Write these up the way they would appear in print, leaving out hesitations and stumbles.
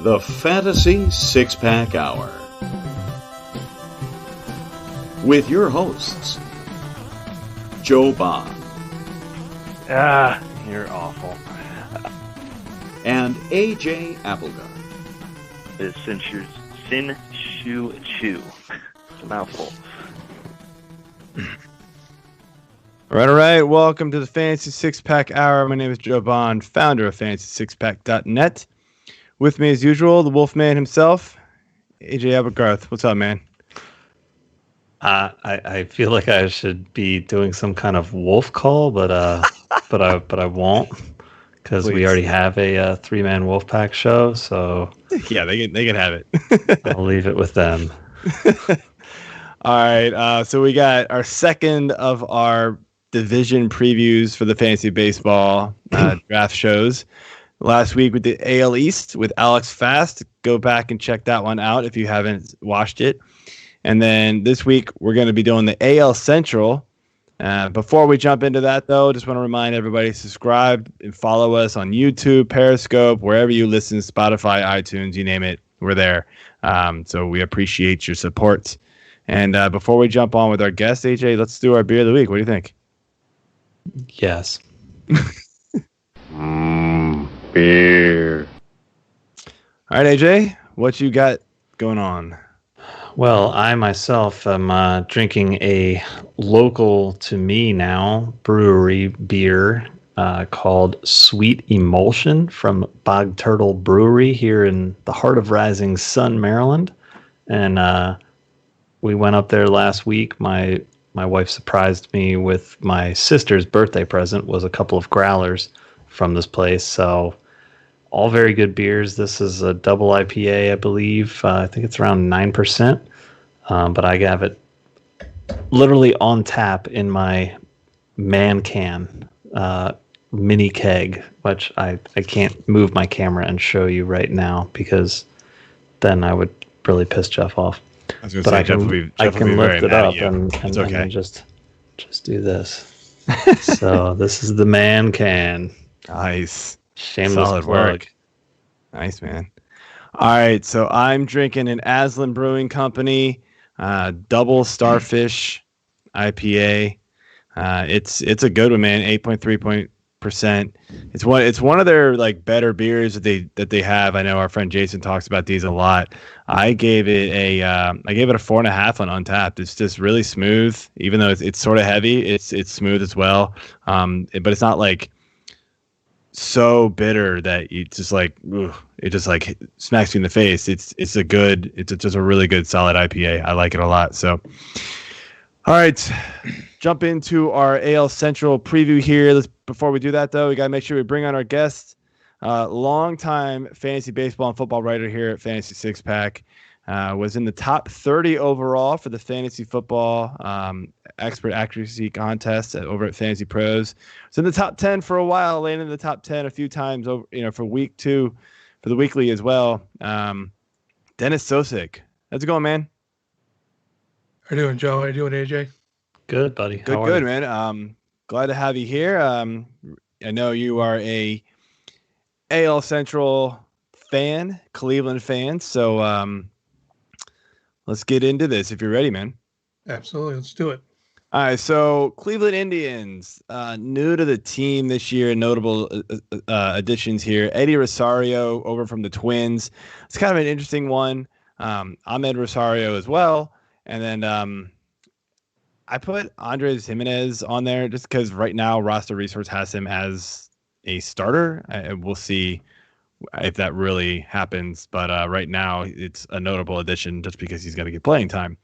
The Fantasy Six-Pack Hour. With your hosts, Joe Bond. You're awful. And AJ Applegarth. It's Sin Shu Chu. It's a mouthful. All right. Welcome to the Fantasy Six-Pack Hour. My name is Joe Bond, founder of FantasySixPack.net. With me, as usual, the Wolfman himself, AJ Applegarth. What's up, man? I feel like I should be doing some kind of wolf call, but I won't, because we already have a three-man Wolfpack show. So yeah, they can have it. I'll leave it with them. All right. So we got our second of our division previews for the fantasy baseball draft shows. Last week we did AL East with Alex Fast. Go back and check that one out if you haven't watched it. And then this week we're going to be doing the AL Central. Before we jump into that, though, just want to remind everybody, subscribe and follow us on YouTube, Periscope, wherever you listen, Spotify, iTunes, you name it, we're there. So we appreciate your support. And before we jump on with our guest, AJ, let's do our beer of the week. What do you think? Yes. Beer. All right, AJ, what you got going on? Well, I myself am drinking a local to me now brewery beer called Sweet Emulsion from Bog Turtle Brewery here in the heart of Rising Sun, Maryland. And we went up there last week. My wife surprised me with my sister's birthday present was a couple of growlers from this place. So all very good beers. This is a double IPA, I believe. I think it's around 9%. But I have it literally on tap in my man can mini keg, which I can't move my camera and show you right now because then I would really piss Jeff off. I was going to say, I can lift it up and just do this. So this is the man can. Nice. Shameless Solid plug. work. Nice, man. All right, so I'm drinking an Aslan Brewing Company double Starfish IPA. It's a good one, man. 8.3%. It's one of their like better beers that they have. I know our friend Jason talks about these a lot. I gave it a 4.5 on Untapped. It's just really smooth, even though it's sort of heavy. It's smooth as well, but it's not like so bitter that you just like it just like smacks you in the face. It's just a really good solid IPA. I like it a lot. So, all right, jump into our AL Central preview here. Before we do that, though, we gotta make sure we bring on our guest, longtime fantasy baseball and football writer here at Fantasy Six Pack. Was in the top 30 overall for the fantasy football expert accuracy contest over at Fantasy Pros. Was in the top 10 for a while, landed in the top 10 a few times over, for week 2 for the weekly as well. Dennis Sosic, how's it going, man? How you doing, Joe? How you doing, AJ? Good, buddy. Good, man. Glad to have you here. I know you are a AL Central fan, Cleveland fan, so let's get into this if you're ready, man. Absolutely. Let's do it. All right. So Cleveland Indians, new to the team this year, notable additions here. Eddie Rosario over from the Twins. It's kind of an interesting one. Ahmed Rosario as well. And then I put Andres Jimenez on there just because right now RosterResource has him as a starter. We'll see if that really happens, but right now it's a notable addition just because he's going to get playing time.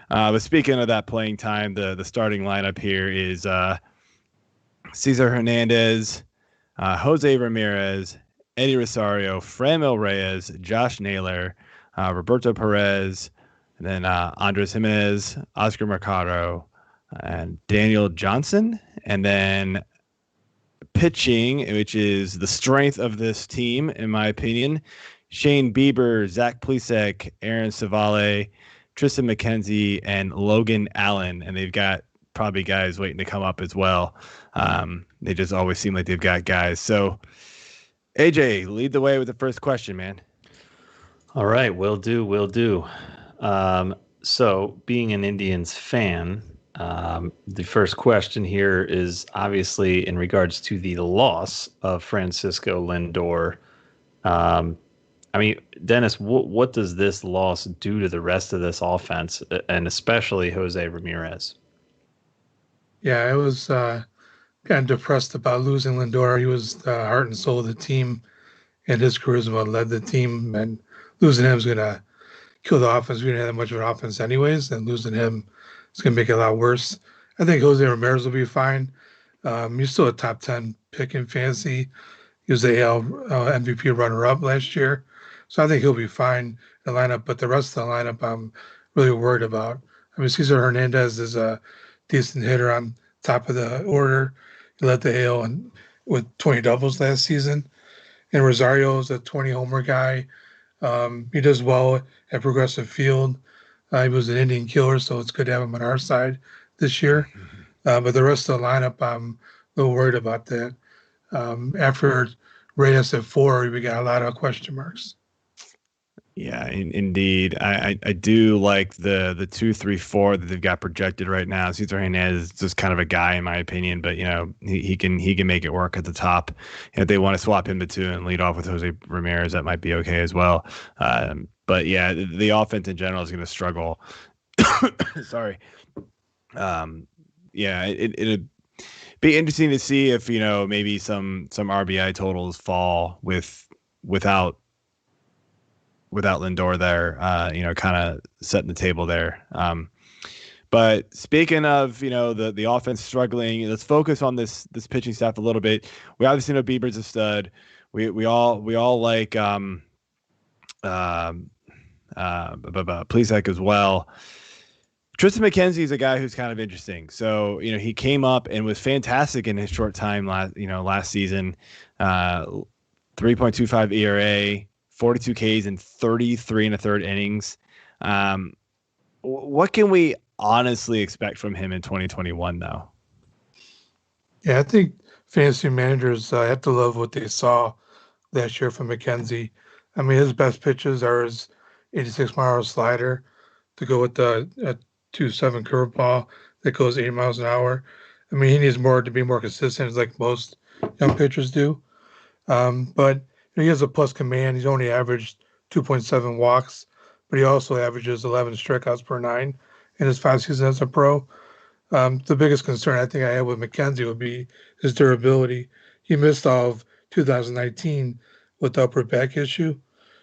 But speaking of that playing time, the starting lineup here is Cesar Hernandez, Jose Ramirez, Eddie Rosario, Franmil Reyes, Josh Naylor, Roberto Perez, and then Andres Jimenez, Oscar Mercado, and Daniel Johnson. And then pitching, which is the strength of this team, in my opinion, Shane Bieber, Zach Plesac, Aaron Savale, Triston McKenzie, and Logan Allen. And they've got probably guys waiting to come up as well. They just always seem like they've got guys. So, AJ, lead the way with the first question, man. All right, will do. So, being an Indians fan, the first question here is obviously in regards to the loss of Francisco Lindor. I mean, Dennis, what does this loss do to the rest of this offense, and especially Jose Ramirez? Yeah, I was kind of depressed about losing Lindor. He was the heart and soul of the team, and his charisma led the team. And losing him is going to kill the offense. We didn't have that much of an offense anyways, and losing him is going to make it a lot worse. I think Jose Ramirez will be fine. He's still a top 10 pick in fantasy. He was the AL MVP runner-up last year. So I think he'll be fine in the lineup. But the rest of the lineup, I'm really worried about. I mean, Cesar Hernandez is a decent hitter on top of the order. He led the AL with 20 doubles last season. And Rosario is a 20-homer guy. He does well at Progressive Field. He was an Indian killer, so it's good to have him on our side this year. But the rest of the lineup, I'm a little worried about that. After Reyes at 4, we got a lot of question marks. Yeah, indeed. I do like the 2, 3, 4 that they've got projected right now. Cesar Hernandez is just kind of a guy in my opinion, but he can make it work at the top. If they want to swap him to 2 and lead off with Jose Ramirez, that might be okay as well. But yeah, the offense in general is going to struggle. Sorry. Yeah, it'd be interesting to see if maybe some RBI totals fall without Lindor there, kind of setting the table there. But speaking of, the offense struggling, let's focus on this pitching staff a little bit. We obviously know Bieber's a stud. We all like Plesac as well. Triston McKenzie is a guy who's kind of interesting. So, he came up and was fantastic in his short time last season. 3.25 ERA. 42 Ks in 33 1/3 innings. What can we honestly expect from him in 2021, though? Yeah, I think fantasy managers have to love what they saw last year from McKenzie. I mean, his best pitches are his 86-mile slider to go with the 2.7 curveball that goes 80 miles an hour. I mean, he needs to be more consistent, like most young pitchers do. But he has a plus command. He's only averaged 2.7 walks, but he also averages 11 strikeouts per 9 in his 5 seasons as a pro. The biggest concern I think I have with McKenzie would be his durability. He missed all of 2019 with the upper back issue,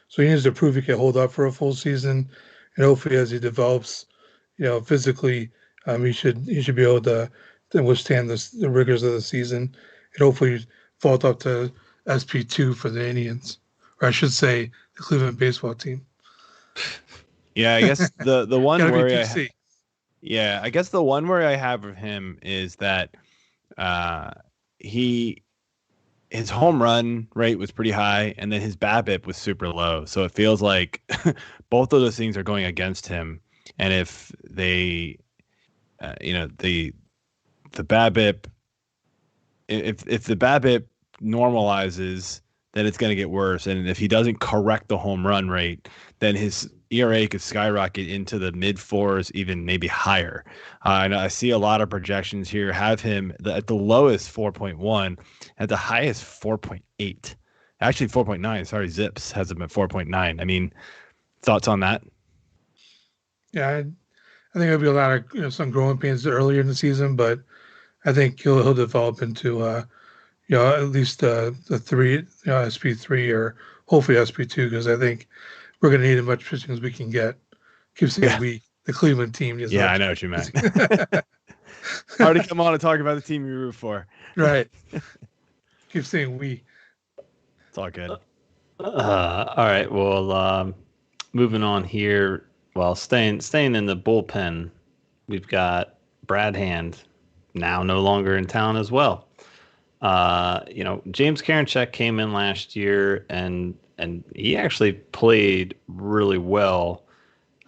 so he needs to prove he can hold up for a full season. And hopefully, as he develops, physically, he should be able to withstand the rigors of the season, and hopefully vault up to SP2 for the Indians, or I should say the Cleveland baseball team. Yeah, I guess the one worry I guess the one worry I have of him is that his home run rate was pretty high, and then his BABIP was super low. So it feels like both of those things are going against him. And if they, the BABIP, if the BABIP normalizes, then it's going to get worse. And if he doesn't correct the home run rate, then his ERA could skyrocket into the mid 4s, even maybe higher. And I see a lot of projections here have him at the lowest 4.1, at the highest 4.8. Actually 4.9. Sorry, Zips has him at 4.9. I mean, thoughts on that? Yeah, I think there'll be a lot of some growing pains earlier in the season, but I think he'll develop into at least the 3, SP3 or hopefully SP2, because I think we're going to need as much pitching as we can get. Keep saying we, the Cleveland team. Yeah, I know what you meant. Hard to come on and talk about the team you root for. Right. Keep saying we. It's all good. All right. Well, moving on here. Well, staying in the bullpen, we've got Brad Hand, now no longer in town as well. James Karinchak came in last year and he actually played really well,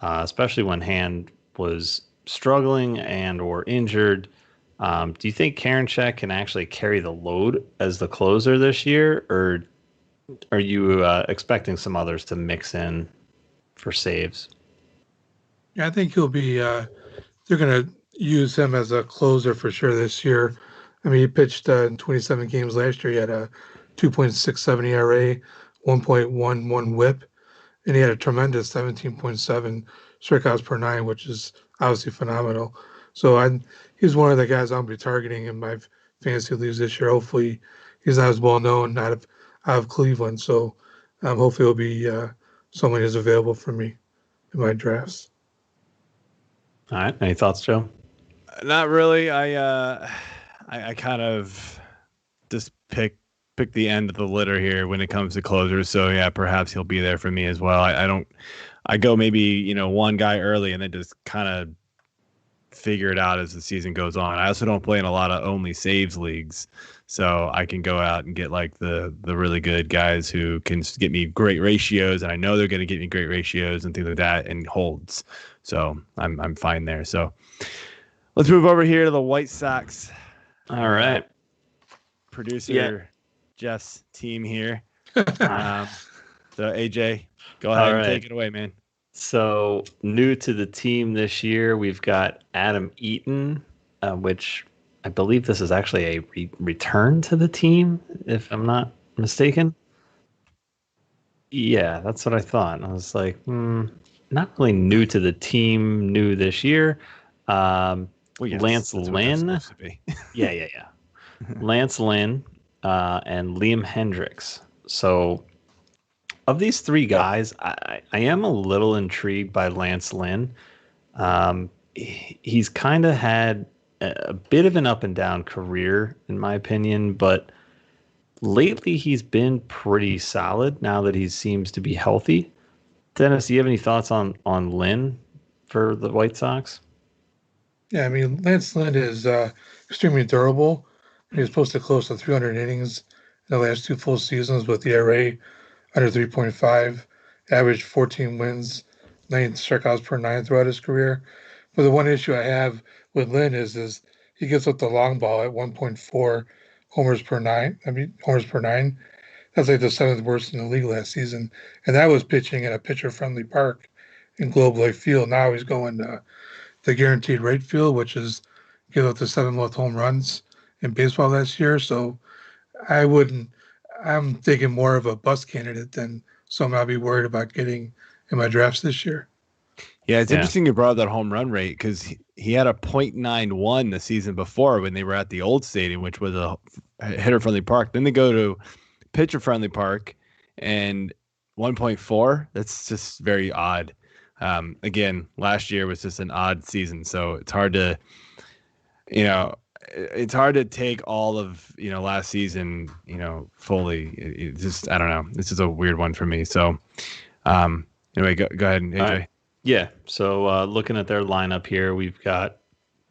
especially when Hand was struggling and or injured. Do you think Karinchak can actually carry the load as the closer this year, or are you expecting some others to mix in for saves? Yeah, I think he'll be. They're going to use him as a closer for sure this year. I mean, he pitched in 27 games last year. He had a 2.67 ERA, 1.11 WHIP, and he had a tremendous 17.7 strikeouts per nine, which is obviously phenomenal. So he's one of the guys I'll be targeting in my fantasy leagues this year. Hopefully, he's not as well known out of Cleveland. So hopefully, he'll be someone who's available for me in my drafts. All right. Any thoughts, Joe? Not really. I kind of just pick the end of the litter here when it comes to closers. So yeah, perhaps he'll be there for me as well. I go maybe, one guy early and then just kind of figure it out as the season goes on. I also don't play in a lot of only saves leagues, so I can go out and get like the really good guys who can get me great ratios, and I know they're going to get me great ratios and things like that, and holds. So I'm fine there. So let's move over here to the White Sox. All right, producer Jeff's team here. So AJ, go ahead and take it away, man. So new to the team this year, we've got Adam Eaton, which I believe this is actually a return to the team, if I'm not mistaken. Yeah, that's what I thought. I was like, not really new to the team, new this year. Lance Lynn. Yeah. Lance Lynn and Liam Hendricks. So of these three guys, I am a little intrigued by Lance Lynn. He's kind of had a bit of an up and down career, in my opinion, but lately he's been pretty solid now that he seems to be healthy. Dennis, do you have any thoughts on Lynn for the White Sox? Yeah, I mean, Lance Lynn is extremely durable. He was posted close to 300 innings in the last two full seasons with the ERA under 3.5, averaged 14 wins, 9 strikeouts per nine throughout his career. But the one issue I have with Lynn is he gives up the long ball at 1.4 homers per nine. That's like the seventh worst in the league last season. And that was pitching at a pitcher-friendly park in Globe Life Field. Now he's going to the guaranteed rate field, which is give up the 7 most home runs in baseball last year. So I'm thinking more of a bust candidate than someone I'll be worried about getting in my drafts this year. Yeah, it's interesting you brought up that home run rate because he had a .91 the season before when they were at the old stadium, which was a hitter-friendly park. Then they go to pitcher-friendly park and 1.4. That's just very odd. Again, last year was just an odd season, so it's hard to, it's hard to take all of last season fully. It's just, I don't know. This is a weird one for me. So anyway, go ahead, AJ. Yeah. So looking at their lineup here, we've got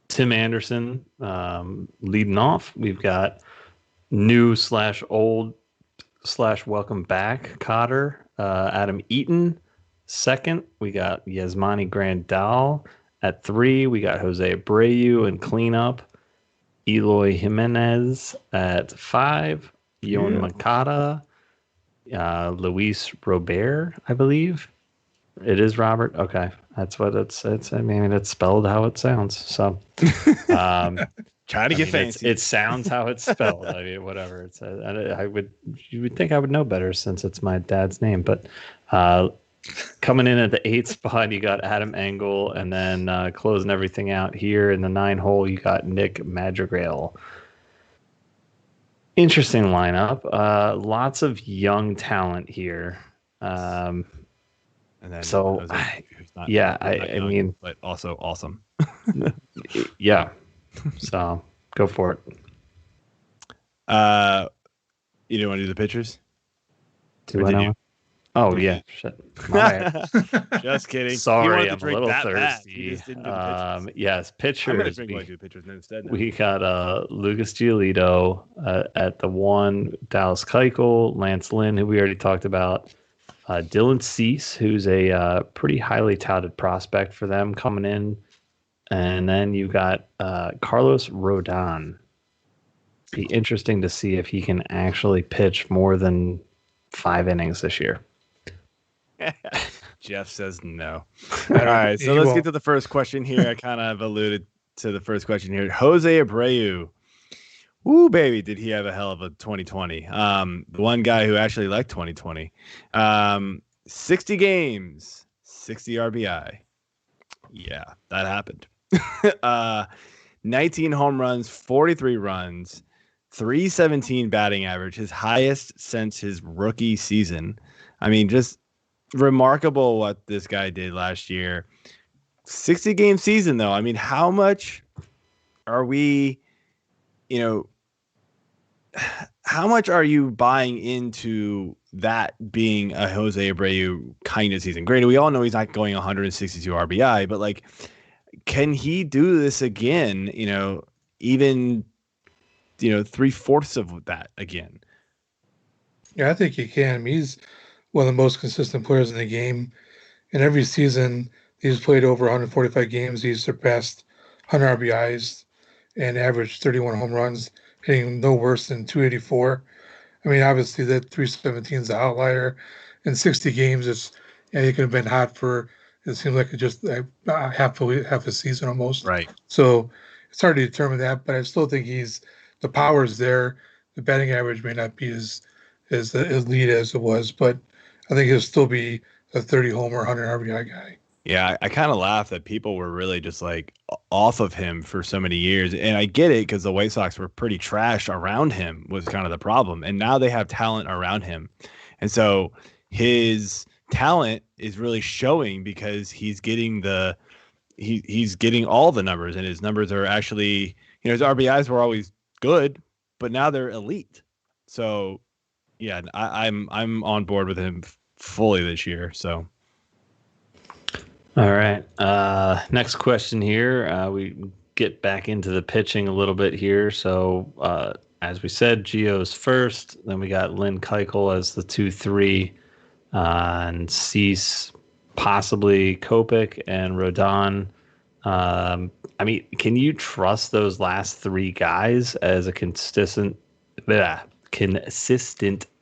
Tim Anderson leading off. We've got new/old/ welcome back Cotter, Adam Eaton. Second, we got Yasmani Grandal. At 3, we got Jose Abreu and cleanup. Eloy Jimenez at 5. Yon Makata. Luis Robert, I believe. It is Robert. Okay, that's what it's. I mean, it's spelled how it sounds. So, try to get fancy. It sounds how it's spelled. I mean, whatever. It's. You would think I would know better since it's my dad's name. But coming in at the 8th spot, you got Adam Engel, and then closing everything out here in the 9 hole, you got Nick Madrigal. Interesting lineup. Lots of young talent here. And then so, not young, mean, but also awesome. Yeah. So go for it. You don't want to do the pitchers? Do I know? Oh yeah. Shit. Just kidding. Sorry, I'm a little thirsty. Yes, pitchers. I'm going to drink like the pitchers instead. Now. We got Lucas Giolito at the 1, Dallas Keuchel, Lance Lynn, who we already talked about. Dylan Cease, who's a pretty highly touted prospect for them coming in And then you got Carlos Rodon. Be interesting to see if he can actually pitch more than 5 innings this year. Jeff says no. All right, so let's get to the first question here. I kind of alluded to the first question here. Jose Abreu. Ooh, baby, did he have a hell of a 2020. The one guy who actually liked 2020. 60 games, 60 RBI. Yeah, that happened. 19 home runs, 43 runs, 317 batting average, his highest since his rookie season. I mean, just remarkable what this guy did last year. 60 game season, though. I mean, how much are we, how much are you buying into that being a Jose Abreu kind of season? Granted, we all know he's not going 162 RBI, but like, can he do this again? Even 3/4 of that again. Yeah, I think he can. I mean, he's one of the most consistent players in the game. And every season he's played over 145 games, he's surpassed 100 RBIs and averaged 31 home runs, hitting no worse than 284. I mean, obviously that 317 is an outlier. In 60 games, he could have been hot for, it seems like just half a season almost. Right. So it's hard to determine that, but I still think the power is there. The batting average may not be as elite as it was, but I think he'll still be a 30 homer, 100 RBI guy. Yeah, I kind of laugh that people were really just like off of him for so many years. And I get it because the White Sox were pretty trash around him was kind of the problem. And now they have talent around him. And so his talent is really showing because he's getting he's getting all the numbers, and his numbers are actually, his RBIs were always good, but now they're elite. So yeah, I'm on board with him fully this year. So. All right. Next question here. We get back into the pitching a little bit here. So as we said, Gio's first. Then we got Lynn Keuchel as the 2-3, and Cease, possibly Kopech and Rodon. I mean, can you trust those last 3 guys as a consistent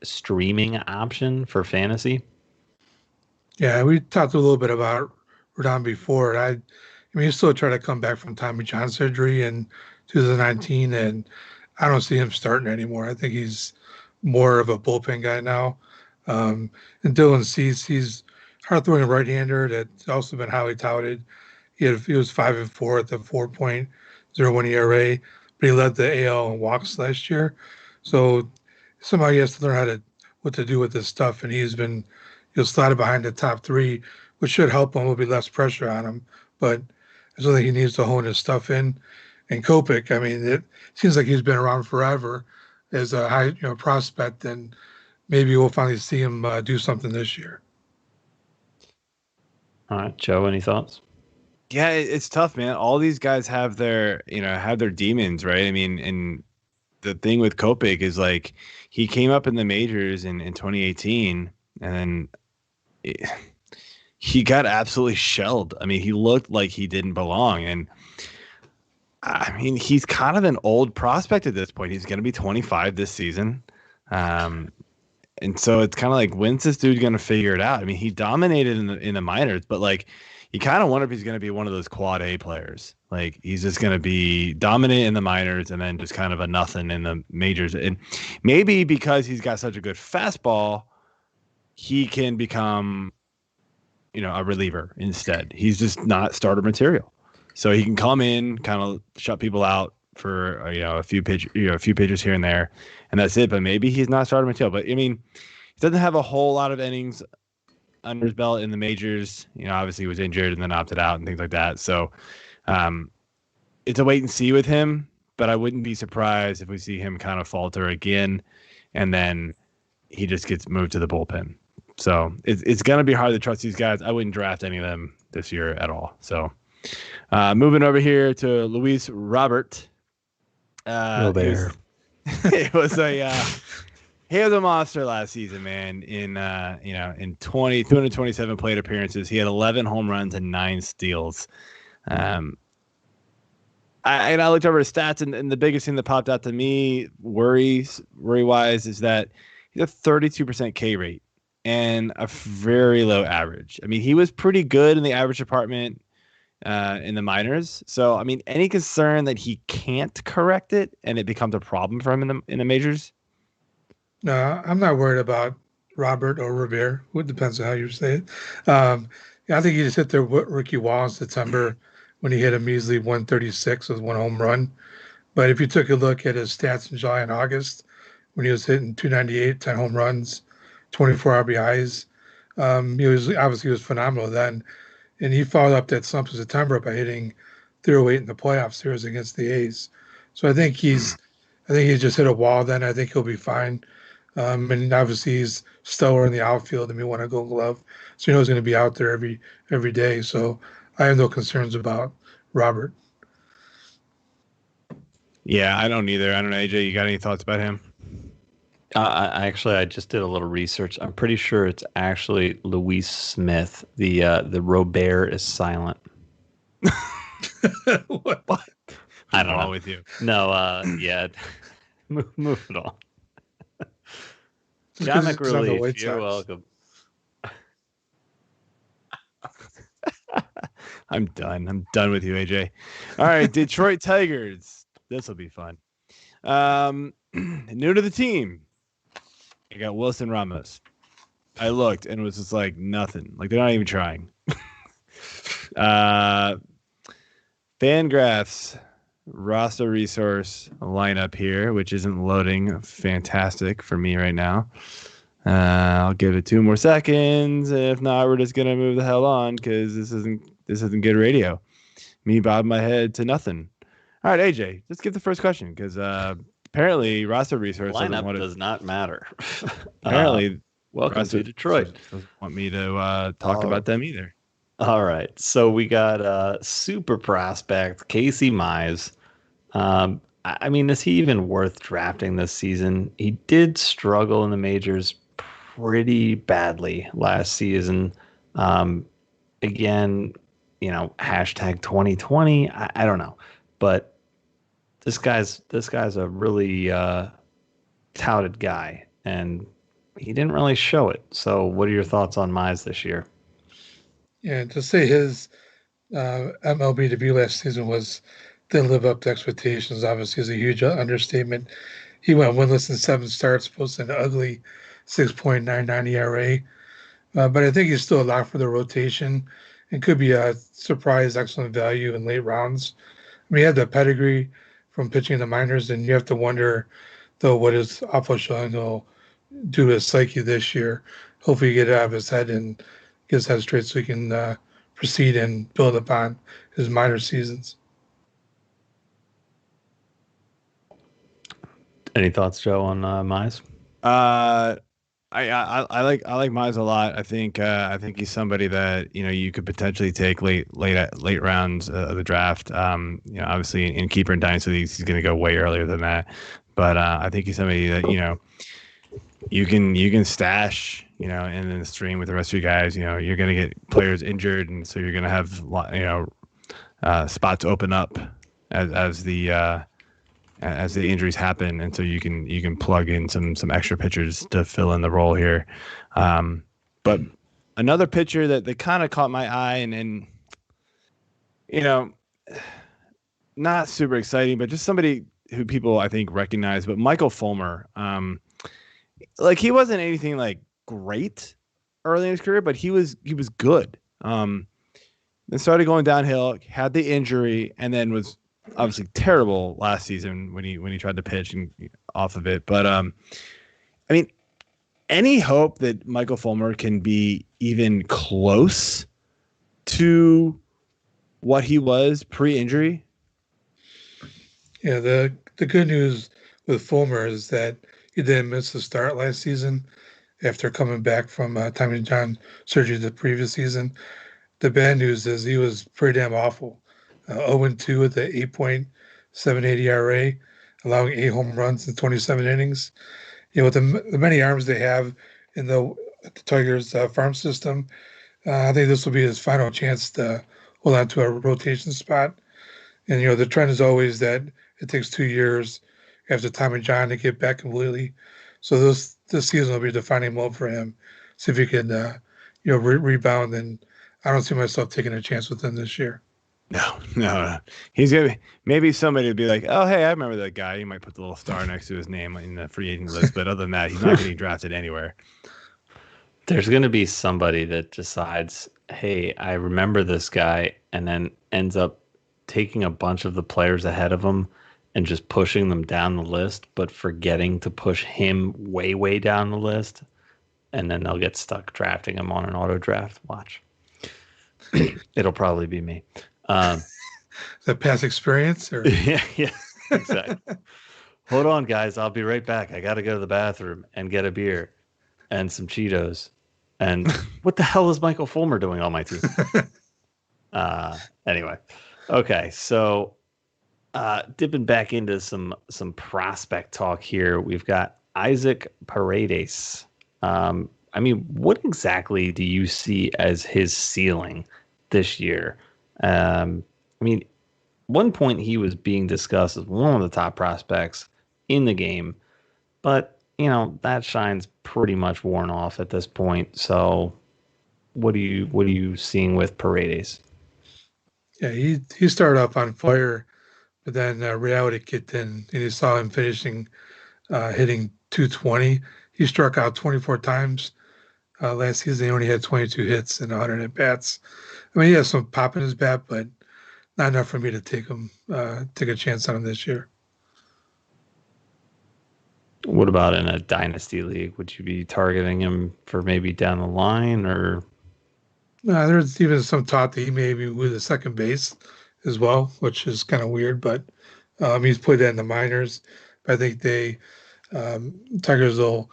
streaming option for fantasy? Yeah, we talked a little bit about Rodon before. I mean, he's still trying to come back from Tommy John surgery in 2019, and I don't see him starting anymore. I think he's more of a bullpen guy now. And Dylan Cease, he's hard-throwing right-hander that's also been highly touted. He was 5-4 at the 4.01 ERA, but he led the AL in walks last year. So somehow he has to learn what to do with this stuff, and he'll slide behind the top 3, which should help him. There'll be less pressure on him, but I still think he needs to hone his stuff in. And Kopech, I mean, it seems like he's been around forever as a high prospect, and maybe we'll finally see him do something this year. All right, Joe, any thoughts? Yeah, it's tough, man. All these guys have their demons, right? I mean, and the thing with Kopech is like he came up in the majors in 2018, and then he got absolutely shelled. I mean, he looked like he didn't belong, and I mean, he's kind of an old prospect at this point. He's going to be 25 this season. And so it's kind of like, when's this dude going to figure it out? I mean, he dominated in the minors, but like, you kind of wonder if he's going to be one of those quad A players. Like, he's just going to be dominant in the minors and then just kind of a nothing in the majors. And maybe because he's got such a good fastball, he can become, a reliever instead. He's just not starter material. So he can come in, kind of shut people out for a few pitches here and there, and that's it. But maybe he's not starter material. But I mean, he doesn't have a whole lot of innings under his belt in the majors. Obviously he was injured and then opted out and things like that. So it's a wait and see with him. But I wouldn't be surprised if we see him kind of falter again, and then he just gets moved to the bullpen. So it's going to be hard to trust these guys. I wouldn't draft any of them this year at all. So. Moving over here to Luis Robert. There. He was a monster last season, man. In 227 plate appearances, he had 11 home runs and 9 steals. I looked over his stats, and the biggest thing that popped out to me, worry-wise, is that he's a 32% K rate and a very low average. I mean, he was pretty good in the average department in the minors. So, I mean, any concern that he can't correct it and it becomes a problem for him in the majors? No, I'm not worried about Robert or Revere. It depends on how you say it. I think he just hit the rookie wall in September when he hit a measly 136 with 1 home run. But if you took a look at his stats in July and August, when he was hitting 298, 10 home runs, 24 RBIs, he was phenomenal then. And he followed up that slump in September by hitting 308 in the playoff series against the A's. So I think he just hit a wall then. I think he'll be fine. And obviously he's stellar in the outfield and we want a Gold Glove. So he's going to be out there every day. So I have no concerns about Robert. Yeah, I don't either. I don't know, AJ, you got any thoughts about him? I just did a little research. I'm pretty sure it's actually Luis Smith. The Robert is silent. What? I don't know. With you. No, yeah. Move it on. Comic relief. You're welcome. I'm done. I'm done with you, AJ. All right, Detroit Tigers. This will be fun. New to the team. I got Wilson Ramos. I looked and it was just like nothing. Like they're not even trying. Fangraphs roster resource lineup here, which isn't loading fantastic for me right now. I'll give it 2 more seconds. If not, we're just gonna move the hell on because this isn't good radio. Me bobbing my head to nothing. All right, AJ, let's get the first question because apparently roster resource lineup does not matter. Apparently, welcome to Detroit. Doesn't want me to talk about them either. All right, so we got super prospect Casey Mize. I mean, is he even worth drafting this season? He did struggle in the majors pretty badly last season. Again, hashtag 2020. I don't know, but this guy's a really touted guy, and he didn't really show it. So, what are your thoughts on Mize this year? Yeah, to say his MLB debut last season didn't live up to expectations, obviously, is a huge understatement. He went winless in 7 starts, posted an ugly 6.99 ERA. But I think he's still a lock for the rotation and could be a surprise excellent value in late rounds. I mean, he had the pedigree from pitching in the minors, and you have to wonder, though, what his awful showing will do to his psyche this year. Hopefully, get it out of his head and get his head straight so he can proceed and build upon his minor seasons. Any thoughts, Joe, on Mize? I like Mize a lot. I think he's somebody that you could potentially take late rounds of the draft. Obviously in keeper and dynasty leagues he's going to go way earlier than that. But I think he's somebody that you can stash in the stream with the rest of you guys. You're going to get players injured, and so you're going to have spots open up as the injuries happen, and so you can plug in some extra pitchers to fill in the role here. But another pitcher that kind of caught my eye and not super exciting, but just somebody who people I think recognize, but Michael Fulmer. He wasn't anything like great early in his career, but he was good. Then started going downhill, had the injury, and then was obviously terrible last season when he tried to pitch and off of it. But I mean, any hope that Michael Fulmer can be even close to what he was pre-injury? Yeah, the good news with Fulmer is that he didn't miss the start last season after coming back from Tommy John surgery the previous season. The bad news is he was pretty damn awful. 0-2 with the 8.78 ERA, allowing 8 home runs in 27 innings. With the many arms they have in the Tigers farm system, I think this will be his final chance to hold on to a rotation spot. And, the trend is always that it takes 2 years after Tommy John to get back completely. So this season will be a defining moment for him. See if he can, rebound. And I don't see myself taking a chance with him this year. No. He's going to maybe somebody would be like, oh, hey, I remember that guy. He might put the little star next to his name in the free agent list. But other than that, he's not getting drafted anywhere. There's going to be somebody that decides, hey, I remember this guy, and then ends up taking a bunch of the players ahead of him and just pushing them down the list, but forgetting to push him way, way down the list. And then they'll get stuck drafting him on an auto draft. Watch. It'll probably be me. The past experience? Or? Yeah, exactly. Hold on, guys. I'll be right back. I got to go to the bathroom and get a beer and some Cheetos. And what the hell is Michael Fulmer doing on my team? Anyway. Okay, so dipping back into some prospect talk here, we've got Isaac Paredes. What exactly do you see as his ceiling this year? One point he was being discussed as one of the top prospects in the game, but that shine's pretty much worn off at this point. So, what are you seeing with Paredes? Yeah, he started off on fire, but then reality kicked in, and you saw him finishing hitting 220. He struck out 24 times last season. He only had 22 hits and 100 at bats. He has some pop in his bat, but not enough for me to take a chance on him this year. What about in a dynasty league? Would you be targeting him for maybe down the line, or? There's even some talk that he may be with the second base as well, which is kind of weird, but he's put that in the minors. But I think Tigers will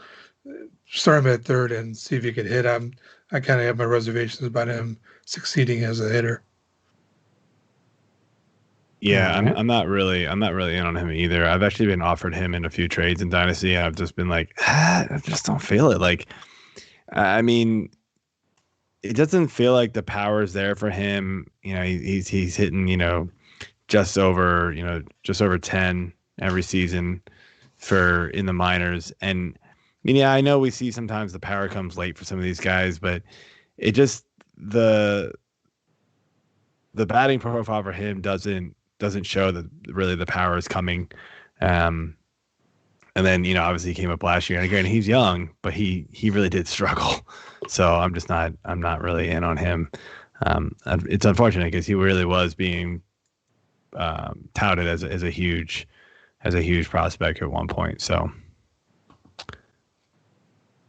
start him at third and see if he can hit. I kind of have my reservations about him succeeding as a hitter. Yeah, I'm not really in on him either. I've actually been offered him in a few trades in Dynasty, and I've just been like, I just don't feel it. Like, it doesn't feel like the power is there for him. He's hitting, just over 10 every season in the minors. And I know we see sometimes the power comes late for some of these guys, but it just the batting profile for him doesn't show that really the power is coming. And then, obviously he came up last year, and again, he's young, but he really did struggle. So I'm not really in on him. It's unfortunate because he really was being touted as a huge prospect at one point. So,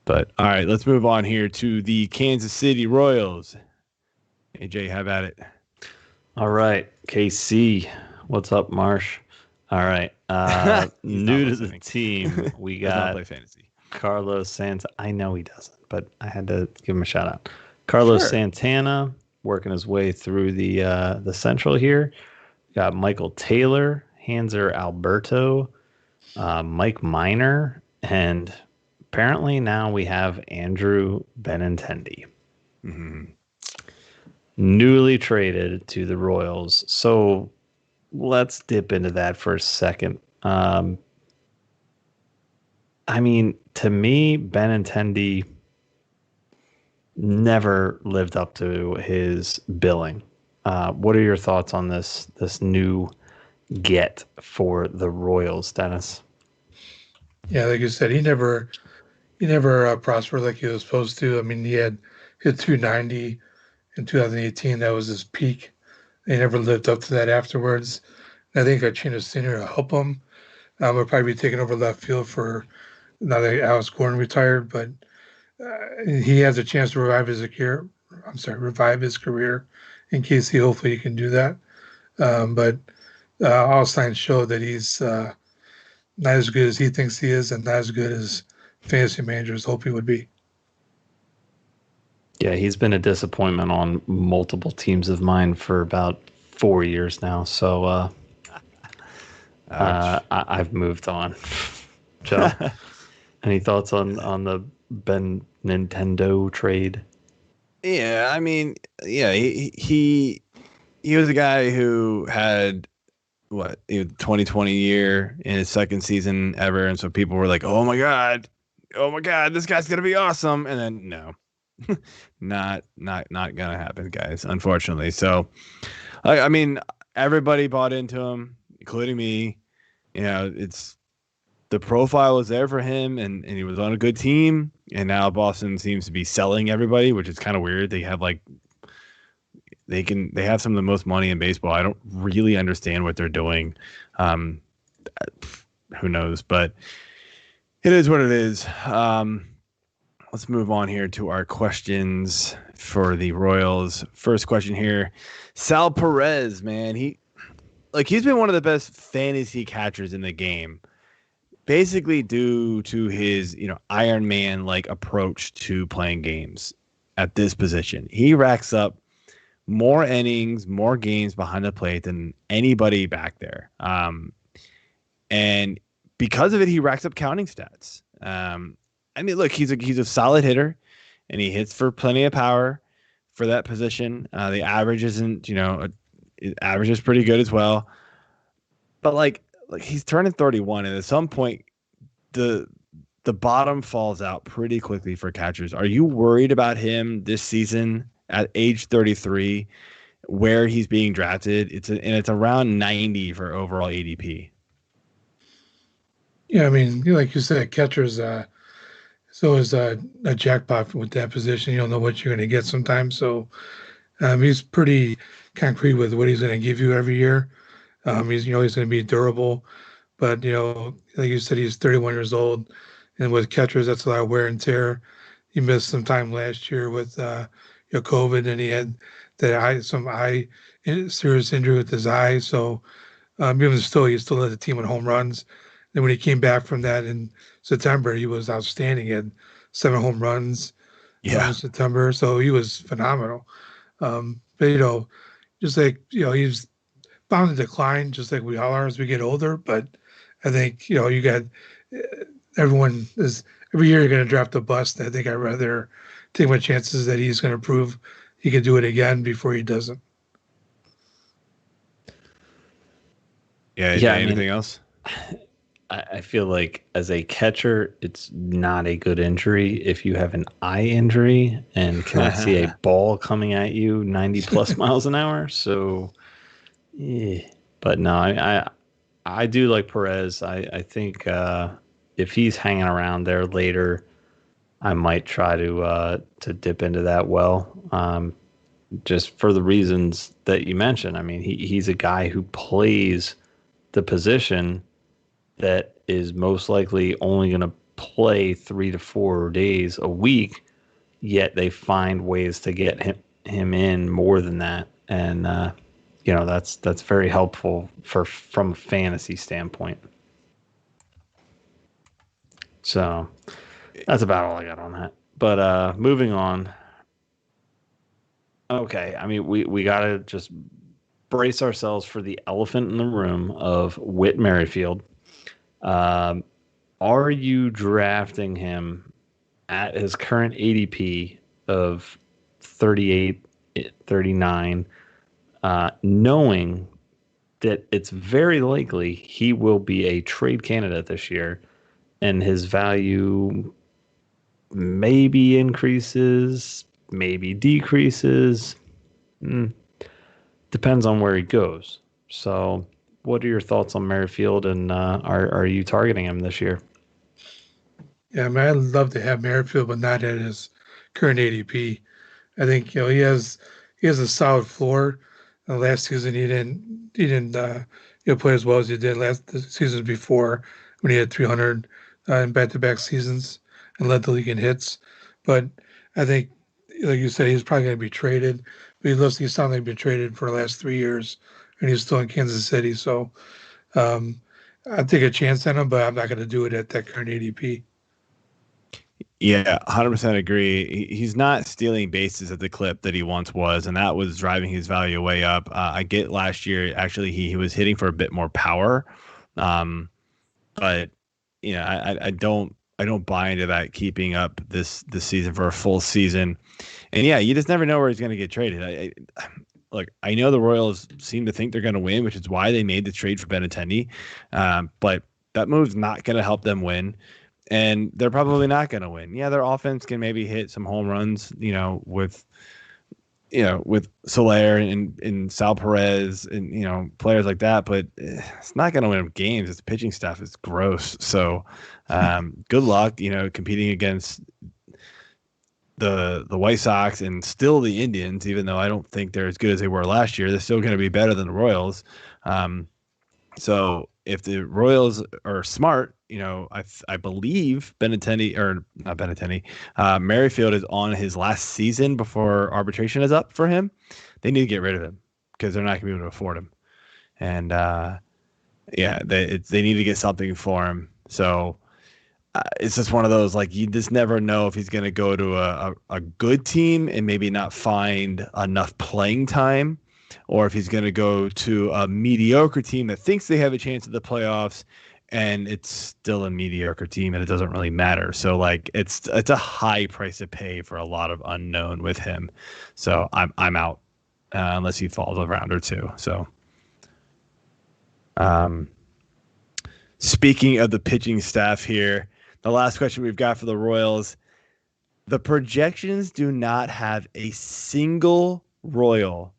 but all right, let's move on here to the Kansas City Royals. AJ, how about it? All right, KC, what's up, Marsh? All right, new to the team, we got play fantasy. Carlos Santana. I know he doesn't, but I had to give him a shout out. Carlos Santana working his way through the Central here. We got Michael Taylor, Hanser Alberto, Mike Minor, and apparently now we have Andrew Benintendi. Mm-hmm. Newly traded to the Royals. So let's dip into that for a second. To me, Benintendi never lived up to his billing. What are your thoughts on this new get for the Royals, Dennis? Yeah, like you said, he never prospered like he was supposed to. He had hit 290 in 2018. That was his peak. He never lived up to that afterwards. And I think Chino Sr. will help him. Will probably be taking over left field for now that Alex Gordon retired, but he has a chance to revive his career. In KC. Hopefully he can do that. But all signs show that he's not as good as he thinks he is, and not as good as fantasy managers hope he would be. Yeah, he's been a disappointment on multiple teams of mine for about 4 years now. So I've moved on. Joe, any thoughts on the Nintendo trade? Yeah, he was a guy who had 2020 year in his second season ever, and so people were like, "Oh my god, this guy's gonna be awesome," and then no, not gonna happen, guys. Unfortunately, so I mean, everybody bought into him, including me. It's the profile was there for him, and he was on a good team, and now Boston seems to be selling everybody, which is kind of weird. They have they have some of the most money in baseball. I don't really understand what they're doing. Who knows? But it is what it is. Let's move on here to our questions for the Royals. First question here. Sal Perez, man. He's been one of the best fantasy catchers in the game, basically due to his, Iron Man-like approach to playing games at this position. He racks up more innings, more games behind the plate than anybody back there. And because of it, he racks up counting stats. Look, he's a solid hitter, and he hits for plenty of power for that position. The average isn't, average is pretty good as well. But like he's turning 31, and at some point, the bottom falls out pretty quickly for catchers. Are you worried about him this season at age 33, where he's being drafted? It's around 90 for overall ADP. Yeah, I mean, like you said, catchers so is a jackpot with that position. You don't know what you're going to get sometimes. So he's pretty concrete with what he's going to give you every year. He's going to be durable, but like you said, he's 31 years old, and with catchers, that's a lot of wear and tear. He missed some time last year with COVID, and he had some serious injury with his eye. So even still, he still led the team in home runs. Then when he came back from that in September, he was outstanding. He had 7 home runs in September, so he was phenomenal. But just like he's bound to decline, just like we all are as we get older. But I think you got everyone is every year you're going to draft a bust. I think I'd rather take my chances that he's going to prove he can do it again before he doesn't. Yeah. Anything else? I feel like as a catcher, it's not a good injury if you have an eye injury and cannot see a ball coming at you 90 plus miles an hour. So, yeah. But no, I do like Perez. I think if he's hanging around there later, I might try to dip into that well, just for the reasons that you mentioned. I mean, he's a guy who plays the position that is most likely only going to play 3 to 4 days a week, yet they find ways to get him in more than that. And, that's very helpful from a fantasy standpoint. So that's about all I got on that. But moving on. Okay, I mean, we got to just brace ourselves for the elephant in the room of Whit Merrifield. Are you drafting him at his current ADP of 38, 39, knowing that it's very likely he will be a trade candidate this year and his value maybe increases, maybe decreases? Depends on where he goes. So what are your thoughts on Merrifield, and are you targeting him this year? Yeah, I mean, I'd love to have Merrifield, but not at his current ADP. I think he has a solid floor. Last season he didn't play as well as he did the seasons before when he had 300 in back-to-back seasons and led the league in hits. But I think, like you said, he's probably going to be traded. But he's sounded like he's been traded for the last 3 years, and he's still in Kansas City. So I'd take a chance on him, but I'm not going to do it at that current ADP. Yeah, 100% agree. He's not stealing bases at the clip that he once was, and that was driving his value way up. I get last year, actually, he was hitting for a bit more power. But, I don't buy into that keeping up this season for a full season. And, yeah, you just never know where he's going to get traded. look, I know the Royals seem to think they're going to win, which is why they made the trade for Benintendi. But that move's not going to help them win. And they're probably not going to win. Yeah, their offense can maybe hit some home runs, with Soler and Sal Perez and, players like that. But it's not going to win games. Its pitching staff is gross. So good luck, competing against the White Sox and still the Indians, even though I don't think they're as good as they were last year. They're still going to be better than the Royals. So if the Royals are smart, I believe Merrifield is on his last season before arbitration is up for him. They need to get rid of him because they're not going to be able to afford him. And they need to get something for him. So it's just one of those, like, you just never know if he's going to go to a good team and maybe not find enough playing time, or if he's going to go to a mediocre team that thinks they have a chance at the playoffs and it's still a mediocre team and it doesn't really matter. So, like, it's a high price to pay for a lot of unknown with him. So I'm out unless he falls a round or two. So, speaking of the pitching staff here, the last question we've got for the Royals, the projections do not have a single Royal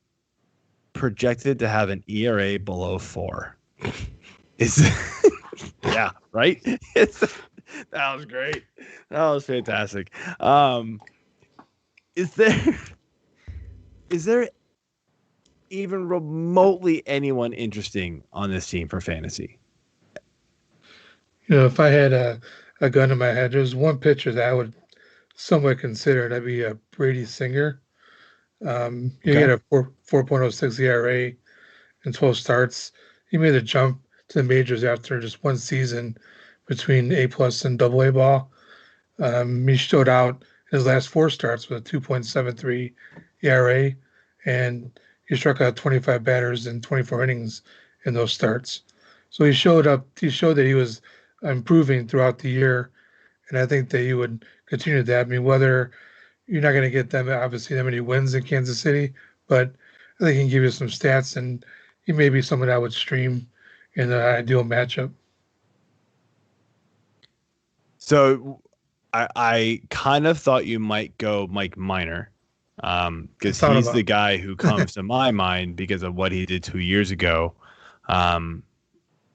projected to have an ERA below 4. Yeah, right? That was great. That was fantastic. Is there even remotely anyone interesting on this team for fantasy? If I had a gun in my head, there's one pitcher that I would somewhat consider. That'd be a Brady Singer. You get a 4.06 ERA in 12 starts. He made a jump to the majors after just one season between A+ and AA ball. He showed out in his last 4 starts with a 2.73 ERA, and he struck out 25 batters in 24 innings in those starts. So he showed that he was improving throughout the year, and I think that he would continue that. I mean, whether you're not going to get them, obviously, that many wins in Kansas City, but I think he can give you some stats, and he may be someone I would stream in the ideal matchup. So I kind of thought you might go Mike Minor, because he's the guy who comes to my mind because of what he did 2 years ago.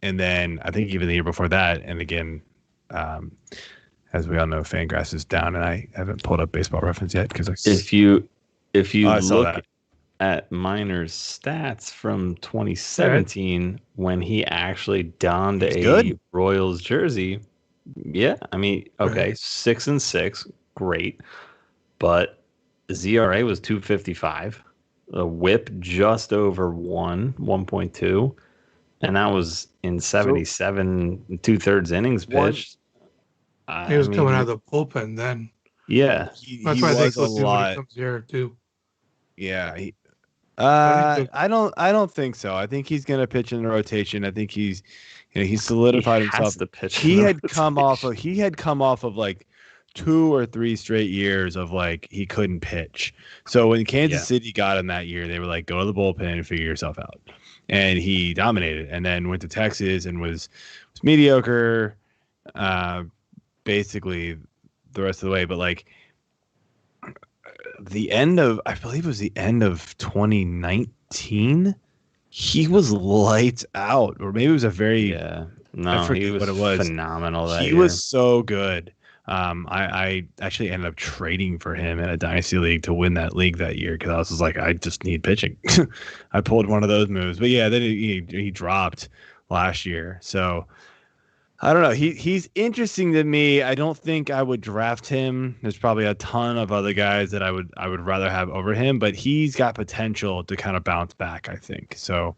And then I think even the year before that, and again, as we all know, Fangraphs is down, and I haven't pulled up Baseball Reference yet because if you look at Minor's stats from 2017 when he actually donned a Royals jersey, yeah, I mean, okay, 6-6, great, but ZRA was 255, a WHIP just over 1.2. And that was in 77 2/3 innings pitched. He was coming out of the bullpen then. Yeah. That's why I think he'll do when he comes here too. Yeah. I don't think so. I think he's going to pitch in the rotation. I think he's solidified himself. He had come off of like 2 or 3 straight years of like he couldn't pitch. So when Kansas City got him that year, they were like, go to the bullpen and figure yourself out. And he dominated, and then went to Texas and was mediocre, basically the rest of the way. But like I believe it was the end of 2019, he was lights out, or maybe it was he was what it was. Phenomenal. That he year. Was so good. I actually ended up trading for him in a dynasty league to win that league that year because I was just like, I just need pitching. I pulled one of those moves, but yeah, then he dropped last year. So I don't know. He's interesting to me. I don't think I would draft him. There's probably a ton of other guys that I would rather have over him, but he's got potential to kind of bounce back, I think. So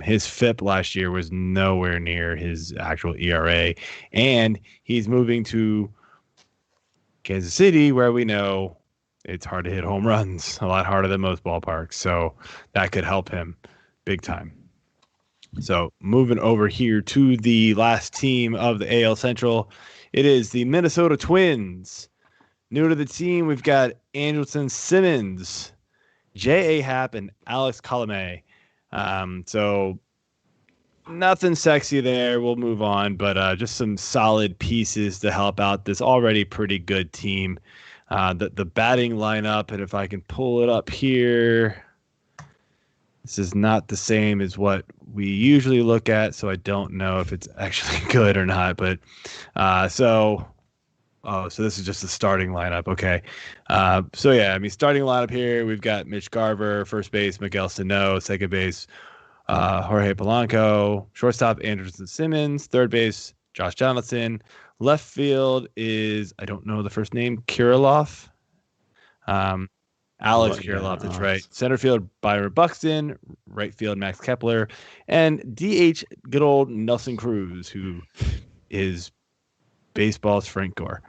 his FIP last year was nowhere near his actual ERA, and he's moving to Kansas City, where we know it's hard to hit home runs, a lot harder than most ballparks. So that could help him big time. So moving over here to the last team of the AL Central, it is the Minnesota Twins. New to the team, we've got Andrelton Simmons, J.A. Happ and Alex Colomé. So nothing sexy there. We'll move on, but just some solid pieces to help out this already pretty good team. The batting lineup, and if I can pull it up here, this is not the same as what we usually look at, so I don't know if it's actually good or not. But so this is just the starting lineup. Okay. So yeah, I mean, starting lineup here, we've got Mitch Garver, first base, Miguel Sano, second base, Jorge Polanco, shortstop, Anderson Simmons, third base, Josh Donaldson. Left field is, I don't know the first name, Kirilloff. Alex Kirilloff, that's right. Center field, Byron Buxton. Right field, Max Kepler. And DH, good old Nelson Cruz, who is baseball's Frank Gore.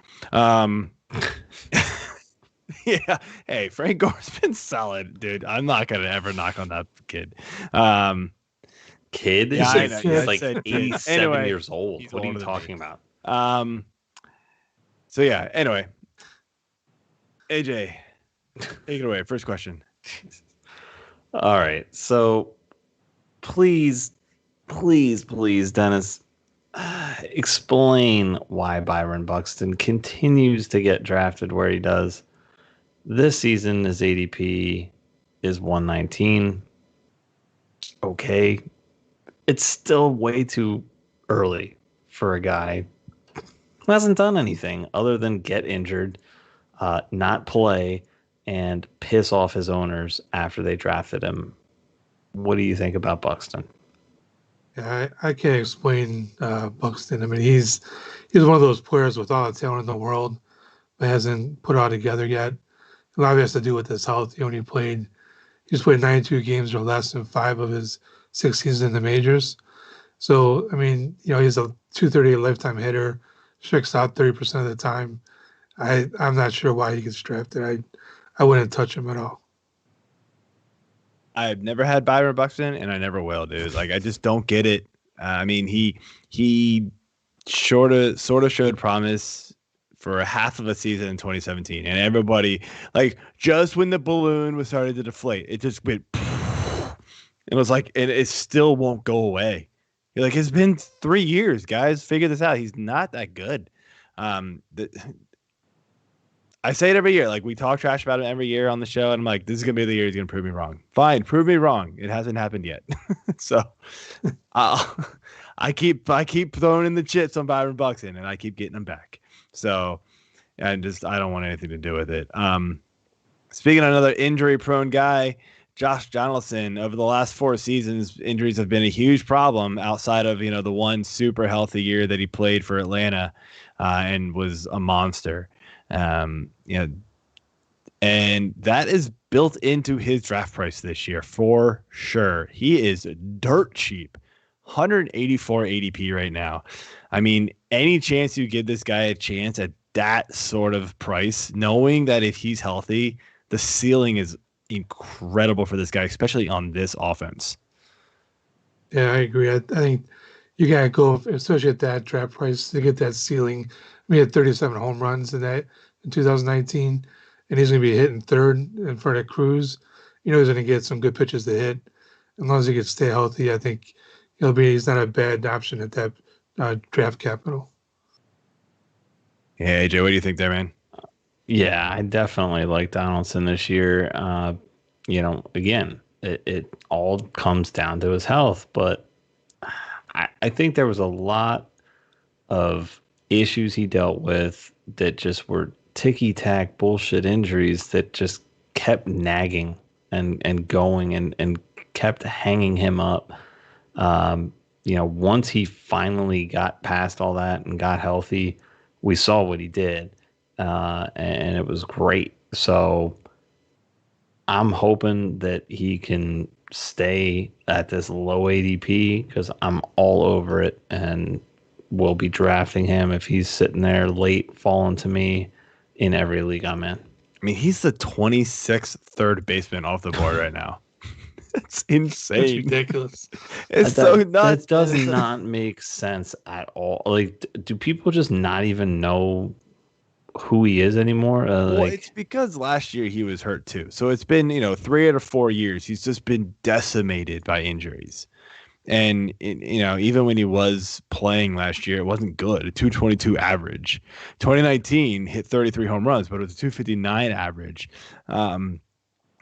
Yeah. Hey, Frank Gore's been solid, dude. I'm not going to ever knock on that kid. Kid? Yeah, He's like 87 anyway, years old. What are you talking about? So yeah, anyway. AJ, take it away. First question. All right. So please, Dennis, explain why Byron Buxton continues to get drafted where he does. This season, his ADP is 119. Okay. It's still way too early for a guy who hasn't done anything other than get injured, not play, and piss off his owners after they drafted him. What do you think about Buxton? Yeah, I can't explain Buxton. I mean, he's one of those players with all the talent in the world, but hasn't put it all together yet. A lot of it has to do with his health. He's played 92 games or less in 5 of his 6 seasons in the majors. So, I mean, he's a 238 lifetime hitter, strikes out 30% of the time. I'm not sure why he gets drafted. I wouldn't touch him at all. I've never had Byron Buxton, and I never will, dude. Like, I just don't get it. I mean, he sort of showed promise for a half of a season in 2017, and everybody, like, just when the balloon was starting to deflate, it just went. It was like, and it still won't go away. You're like, it's been 3 years, guys. Figure this out. He's not that good. I say it every year. Like, we talk trash about him every year on the show, and I'm like, this is gonna be the year he's gonna prove me wrong. Fine, prove me wrong. It hasn't happened yet. So, I keep throwing in the chips on Byron Buxton, and I keep getting them back. So, I don't want anything to do with it. Speaking of another injury-prone guy, Josh Donaldson. Over the last 4 seasons, injuries have been a huge problem. Outside of the one super healthy year that he played for Atlanta, and was a monster. And that is built into his draft price this year for sure. He is dirt cheap, 184 ADP right now. I mean, any chance you give this guy a chance at that sort of price, knowing that if he's healthy, the ceiling is incredible for this guy, especially on this offense. Yeah, I agree. I think you gotta go, especially at that draft price, to get that ceiling. We had 37 home runs in 2019, and he's going to be hitting third in front of Cruz. He's going to get some good pitches to hit. As long as he can stay healthy, I think he's not a bad option at that draft capital. Yeah, AJ, what do you think there, man? Yeah, I definitely like Donaldson this year. Again, it all comes down to his health, but I think there was a lot of issues he dealt with that just were ticky-tack bullshit injuries that just kept nagging and going and kept hanging him up. Once he finally got past all that and got healthy, we saw what he did, and it was great. So I'm hoping that he can stay at this low ADP because I'm all over it, and we'll be drafting him if he's sitting there late, falling to me in every league I'm in. I mean, he's the 26th third baseman off the board right now. That's insane. That's ridiculous. It's so nuts. That does not make sense at all. Like, do people just not even know who he is anymore. Well, it's because last year he was hurt too. So it's been, 3 out of 4 years. He's just been decimated by injuries. And, even when he was playing last year, it wasn't good. A 222 average. 2019 hit 33 home runs, but it was a 259 average.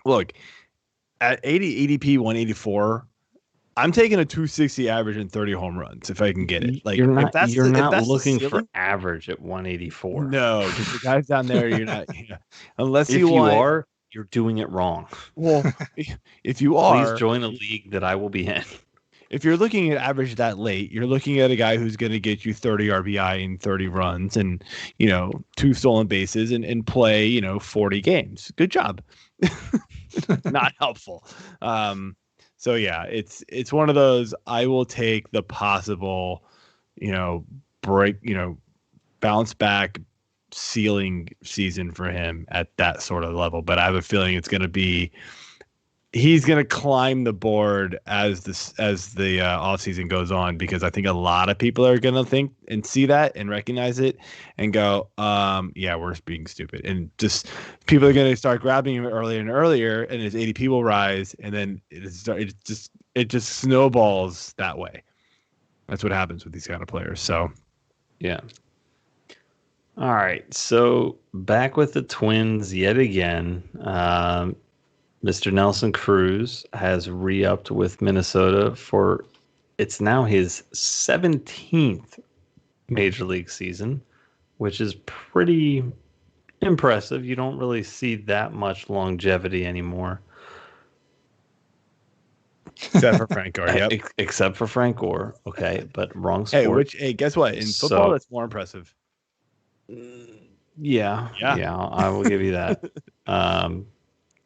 Look, at 80 ADP 184, I'm taking a 260 average and 30 home runs if I can get it. Like, you're not if looking for average at 184. No, because the guys down there, you're not. Unless if you are, you're doing it wrong. Well, if you are, please join a league that I will be in. If you're looking at average that late, you're looking at a guy who's going to get you 30 RBI and 30 runs and, 2 stolen bases and play, 40 games. Good job. Not helpful. So yeah, it's one of those. I will take the possible, break, bounce back ceiling season for him at that sort of level. But I have a feeling it's going to be. He's going to climb the board as the offseason goes on, because I think a lot of people are going to think and see that and recognize it and go, yeah, we're being stupid. And just people are going to start grabbing him earlier and earlier, and his ADP will rise, and then it just snowballs that way. That's what happens with these kind of players. So, yeah. All right. So back with the Twins yet again. Mr. Nelson Cruz has re-upped with Minnesota for it's now his 17th Major League season, which is pretty impressive. You don't really see that much longevity anymore. Except for Frank Gore, yep. Except for Frank Gore, okay, but wrong sport. Hey, guess what? In football, that's more impressive. Yeah, I will give you that.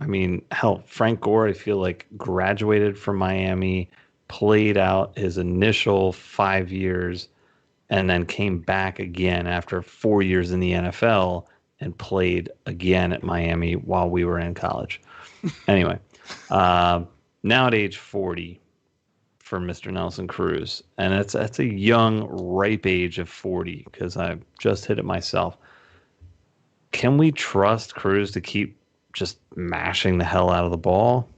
I mean, hell, Frank Gore, I feel like graduated from Miami, played out his initial 5 years, and then came back again after 4 years in the NFL and played again at Miami while we were in college. Anyway, now at age 40 for Mr. Nelson Cruz, and that's a young, ripe age of 40, because I just hit it myself. Can we trust Cruz to keep just mashing the hell out of the ball?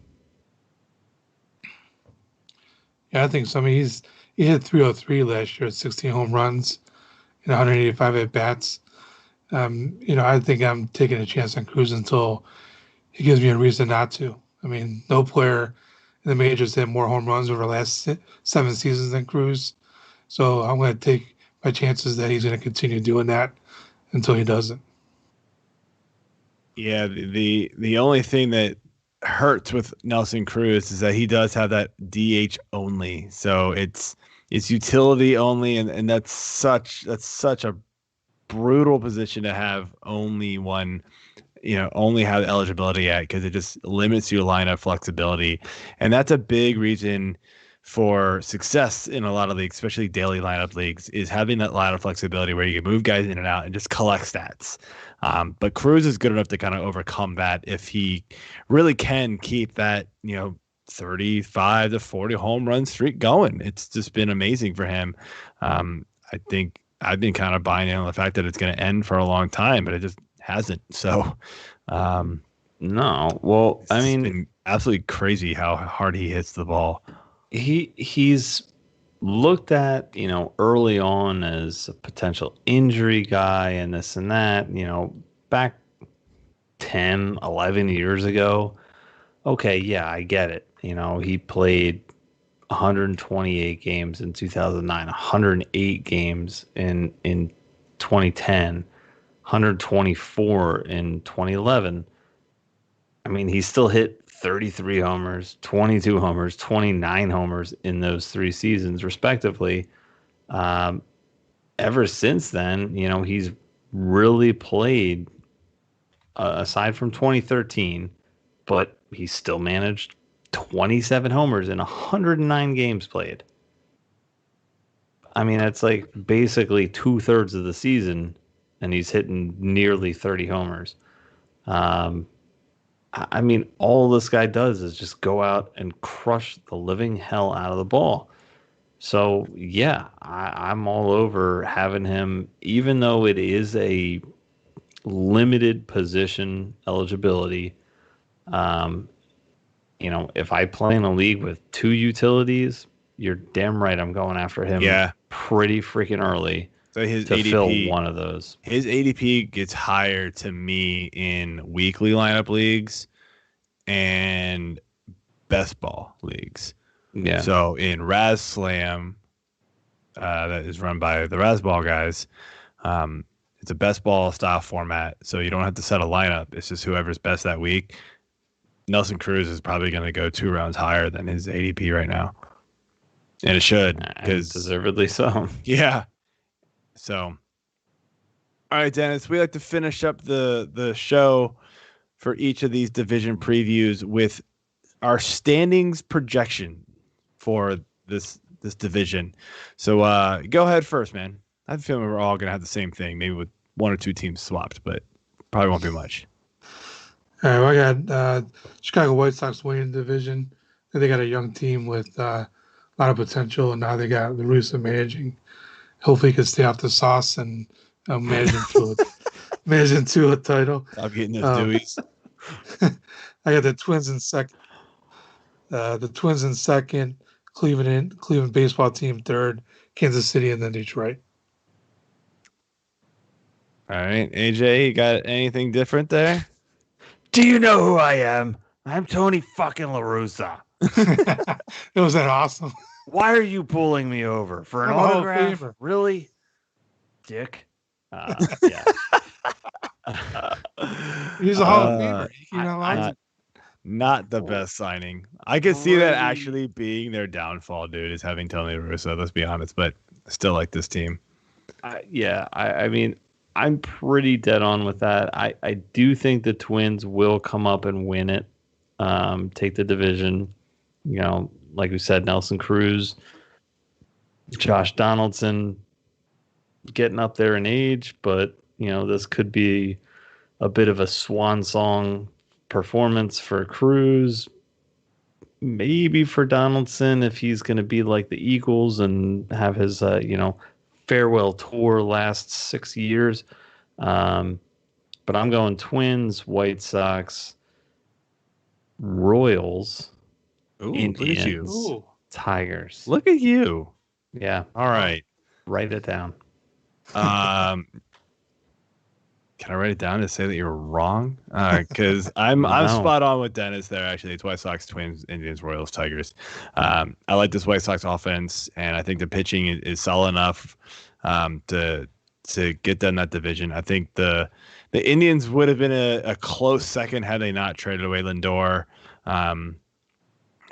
Yeah, I think so. I mean, he hit 303 last year, 16 home runs and 185 at bats. I think I'm taking a chance on Cruz until he gives me a reason not to. I mean, no player in the majors hit more home runs over the last 7 seasons than Cruz. So I'm going to take my chances that he's going to continue doing that until he doesn't. Yeah, the only thing that hurts with Nelson Cruz is that he does have that DH only. So it's utility only, and that's such a brutal position to have only one, only have eligibility at, because it just limits your lineup flexibility. And that's a big reason for success in a lot of leagues, especially daily lineup leagues, is having that lineup flexibility where you can move guys in and out and just collect stats. But Cruz is good enough to kind of overcome that if he really can keep that, 35 to 40 home run streak going. It's just been amazing for him. I think I've been kind of buying in on the fact that it's going to end for a long time, but it just hasn't. So, no. Well, I mean, it's been absolutely crazy how hard he hits the ball. He's looked at, early on as a potential injury guy and this and that, back 10, 11 years ago. Okay, yeah, I get it. He played 128 games in 2009, 108 games in 2010, 124 in 2011. I mean, he still hit 33 homers, 22 homers, 29 homers in those 3 seasons, respectively. Ever since then, he's really played, aside from 2013, but he still managed 27 homers in 109 games played. I mean, that's like basically 2/3 of the season, and he's hitting nearly 30 homers. I mean, all this guy does is just go out and crush the living hell out of the ball. So, yeah, I'm all over having him, even though it is a limited position eligibility. If I play in a league with 2 utilities, you're damn right I'm going after him pretty freaking early so his to ADP, fill one of those. His ADP gets higher to me in weekly lineup leagues and best ball leagues. Yeah. So in Raz Slam, that is run by the Raz Ball guys, it's a best ball style format, so you don't have to set a lineup. It's just whoever's best that week. Nelson Cruz is probably going to go 2 rounds higher than his ADP right now. And it should, because deservedly so. Yeah. So, all right, Dennis, we like to finish up the show for each of these division previews with our standings projection for this division. So go ahead first, man. I have a feeling we're all going to have the same thing, maybe with 1 or 2 teams swapped, but probably won't be much. All right, well, I got Chicago White Sox winning the division. They got a young team with a lot of potential, and now they got La Russa managing. Hopefully, he can stay off the sauce and manage into a title. I'm getting those Deweys. I got the Twins in second. Cleveland baseball team third, Kansas City, and then Detroit. All right, AJ, you got anything different there? Do you know who I am? I'm Tony fucking La Russa. Was that awesome? Why are you pulling me over for an autograph? Really, dick? Yeah. He's a Hall of Famer. Not the best signing. I could see that actually being their downfall, dude, is having Tony La Russa. Let's be honest, but I still like this team. I mean, I'm pretty dead on with that. I do think the Twins will come up and win it, take the division. Like we said, Nelson Cruz, Josh Donaldson getting up there in age, but, this could be a bit of a swan song performance for Cruz. Maybe for Donaldson if he's going to be like the Eagles and have his, farewell tour last 6 years. But I'm going Twins, White Sox, Royals, Indians, Tigers. Look at you. Yeah. All right. Write it down. Can I write it down to say that you're wrong? Because I'm spot on with Dennis there. Actually, it's White Sox, Twins, Indians, Royals, Tigers. I like this White Sox offense, and I think the pitching is solid enough to get them that division. I think the Indians would have been a close second had they not traded away Lindor.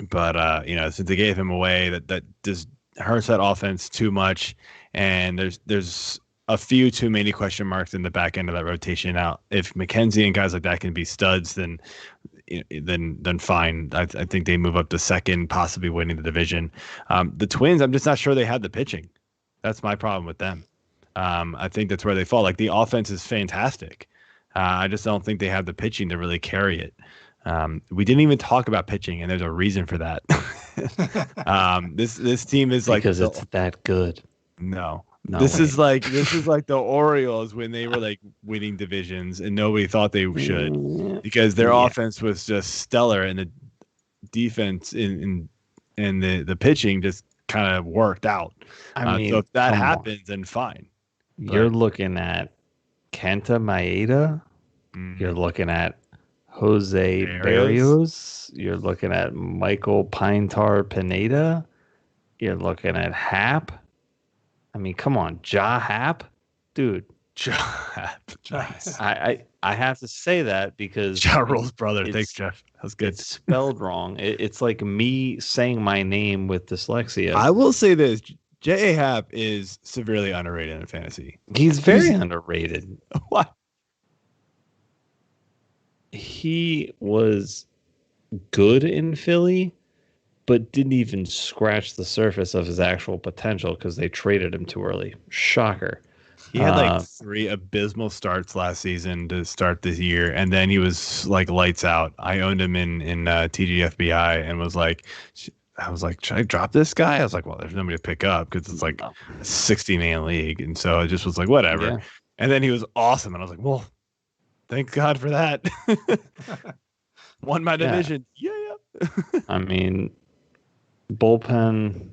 But since they gave him away, that just hurts that offense too much, and there's a few too many question marks in the back end of that rotation. Now, if MacKenzie and guys like that can be studs, then fine. I think they move up to second, possibly winning the division. The Twins, I'm just not sure they had the pitching. That's my problem with them. I think that's where they fall. Like, the offense is fantastic. I just don't think they have the pitching to really carry it. We didn't even talk about pitching, and there's a reason for that. This team is like, because it's that good. No. This is like the Orioles when they were like winning divisions and nobody thought they should, because their offense was just stellar and the defense and the pitching just kind of worked out. I mean, so if that happens, then fine. You're looking at Kenta Maeda. You're looking at Jose Barrios. You're looking at Michael Pintar Pineda. You're looking at Happ. I mean, come on, Hap, dude. Hap, nice. I have to say that because Ja Rule's brother. Thanks, Jeff. That was good. It's spelled wrong. It's like me saying my name with dyslexia. I will say this: J.A. Happ is severely underrated in fantasy. He's very underrated. What? He was good in Philly, but didn't even scratch the surface of his actual potential because they traded him too early. Shocker. He had like 3 abysmal starts last season to start this year, and then he was like lights out. I owned him in TGFBI and was like, should I drop this guy? I was like, well, there's nobody to pick up because it's like a 60-man league, and so I just was like, whatever. Yeah. And then he was awesome, and I was like, well, Thank God for that. Won my division. Yeah. I mean, bullpen.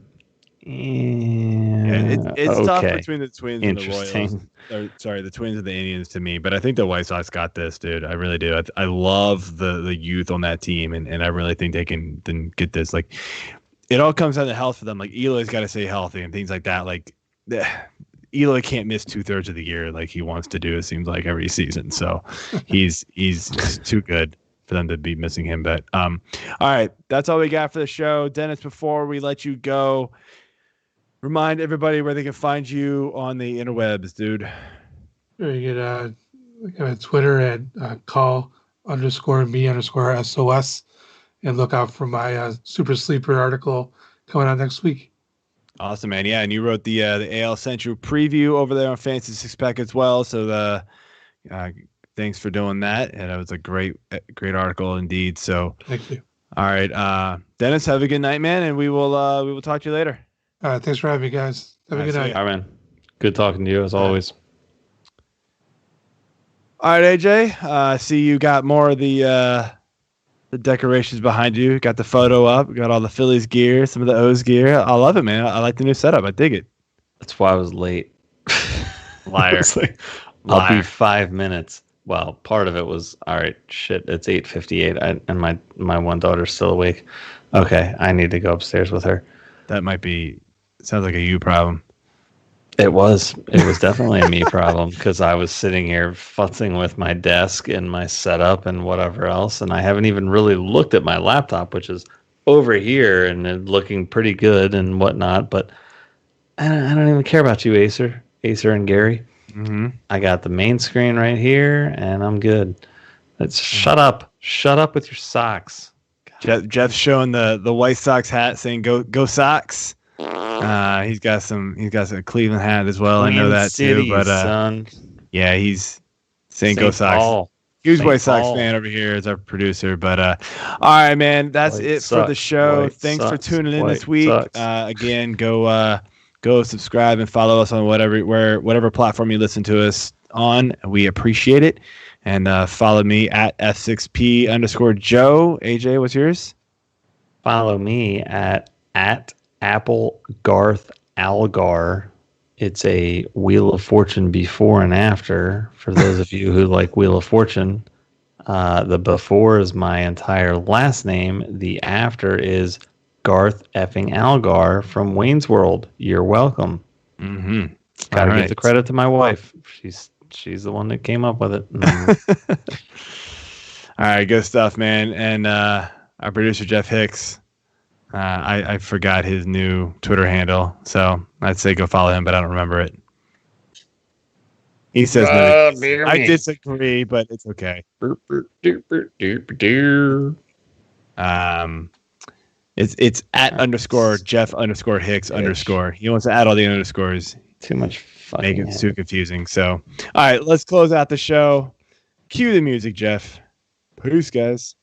It's tough between the Twins and the Royals. The Twins and the Indians to me, but I think the White Sox got this, dude. I really do. I love the youth on that team, and I really think they can then get this. Like, it all comes down to health for them. Like, Eloy's got to stay healthy and things like that. Like, Eloy can't miss 2/3 of the year like he wants to do. It seems like every season. So he's too good for them to be missing him. But all right, that's all we got for the show. Dennis, before we let you go, remind everybody where they can find you on the interwebs, dude. Sure, you get Twitter at call_me_SOS, and look out for my Super Sleeper article coming out next week. Awesome, man. Yeah, and you wrote the AL Central preview over there on Fantasy Six Pack as well. So thanks for doing that, and it was a great article indeed. So thank you. All right, Dennis, have a good night, man, and we will talk to you later. All right, thanks for having me, guys. Have a good night. All right, man. Good talking to you as always. All right, AJ. See you got more of the decorations behind you. Got the photo up. Got all the Phillies gear, some of the O's gear. I love it, man. I like the new setup. I dig it. That's why I was late. Liar. I'll be 5 minutes. Well, part of it was, all right, shit, it's 8:58, and my one daughter's still awake. Okay, I need to go upstairs with her. That might be, sounds like a you problem. It was definitely a me problem, because I was sitting here futzing with my desk and my setup and whatever else, and I haven't even really looked at my laptop, which is over here and looking pretty good and whatnot, but I don't even care about you, Acer and Gary. Mm-hmm. I got the main screen right here, and I'm good. Shut up with your socks. Jeff's showing the White Sox hat, saying "Go Sox." He's got some Cleveland hat as well. Queen I know that City, too. But son. Yeah, he's saying St. "Go Sox." Paul. Huge St. White Sox Paul. fan over here as our producer. But all right, man, that's White it Sox. for the show. White Thanks for Sox. tuning in White this week. Sox. Again, go subscribe and follow us on whatever platform you listen to us on. We appreciate it. And follow me at F6P_Joe. AJ, what's yours? Follow me at Applegarth Algar. It's a Wheel of Fortune before and after. For those of you who like Wheel of Fortune, the before is my entire last name. The after is Garth effing Algar from Wayne's World. You're welcome. Mm-hmm. Gotta give the credit to my wife. She's the one that came up with it. All right, good stuff, man. And our producer Jeff Hicks. I forgot his new Twitter handle, so I'd say go follow him, but I don't remember it. He says no. I disagree, but it's okay. It's at _Jeff_Hicks_. He wants to add all the underscores. Too much fucking. Make it too confusing. So, all right, let's close out the show. Cue the music, Jeff. Peace, guys.